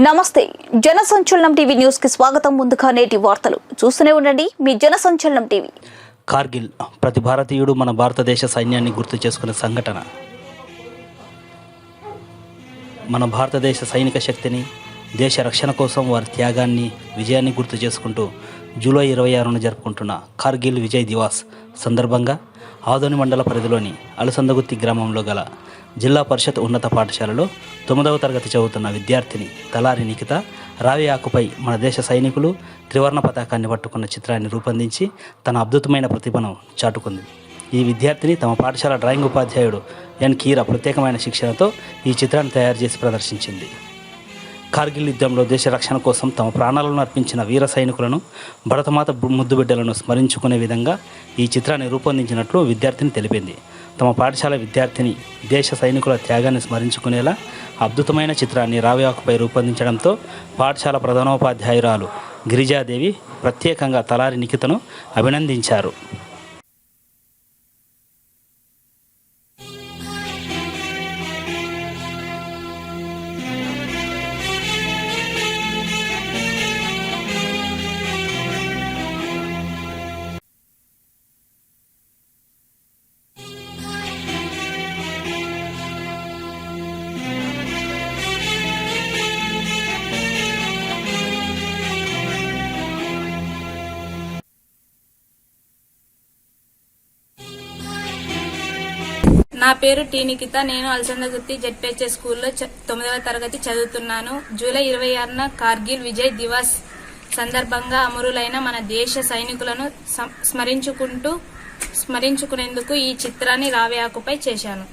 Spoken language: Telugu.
నమస్తే జన సంచలనం టీవీ న్యూస్ కి స్వాగతం. ముందుగా నేటి వార్తలు చూస్తూనే ఉండండి మీ జన సంచలనం టీవీ. కార్గిల్ ప్రతి భారతీయుడు మన భారతదేశ సైన్యాన్ని గుర్తు చేసుకునే సంఘటన. మన భారతదేశ సైనిక శక్తిని, దేశ రక్షణ కోసం వారి త్యాగాన్ని, విజయాన్ని గుర్తు చేసుకుంటూ జూలై 26న జరుపుకుంటున్న కార్గిల్ విజయ్ దివాస్ సందర్భంగా ఆదోని మండల పరిధిలోని అలసందగుత్తి గ్రామంలో గల జిల్లా పరిషత్ ఉన్నత పాఠశాలలో 9వ తరగతి చదువుతున్న విద్యార్థిని తలారి నిఖిత రావి ఆకుపై మన దేశ సైనికులు త్రివర్ణ పతాకాన్ని పట్టుకున్న చిత్రాన్ని రూపొందించి తన అద్భుతమైన ప్రతిభను చాటుకుంది. ఈ విద్యార్థిని తమ పాఠశాల డ్రాయింగ్ ఉపాధ్యాయుడు ఎన్ కీరా ప్రత్యేకమైన శిక్షణతో ఈ చిత్రాన్ని తయారు చేసి ప్రదర్శించింది. కార్గిల్ యుద్ధంలో దేశ రక్షణ కోసం తమ ప్రాణాలను అర్పించిన వీర సైనికులను, భరతమాత ముద్దుబిడ్డలను స్మరించుకునే విధంగా ఈ చిత్రాన్ని రూపొందించినట్లు విద్యార్థిని తెలిపింది. తమ పాఠశాల విద్యార్థిని దేశ సైనికుల త్యాగాన్ని స్మరించుకునేలా అద్భుతమైన చిత్రాన్ని రావి ఆకుపై రూపొందించడంతో పాఠశాల ప్రధానోపాధ్యాయురాలు గిరిజాదేవి ప్రత్యేకంగా తలారి నిఖితను అభినందించారు. నా పేరు టీ నిఖిత. నేను అలసందగుత్తి జెడ్పీహెచ్ఎస్ స్కూల్లో 9వ తరగతి చదువుతున్నాను. జూలై 26న కార్గిల్ విజయ్ దివాస్ సందర్భంగా అమరులైన మన దేశ సైనికులను స్మరించుకునేందుకు ఈ చిత్రాన్ని రావి ఆకుపై చేశాను.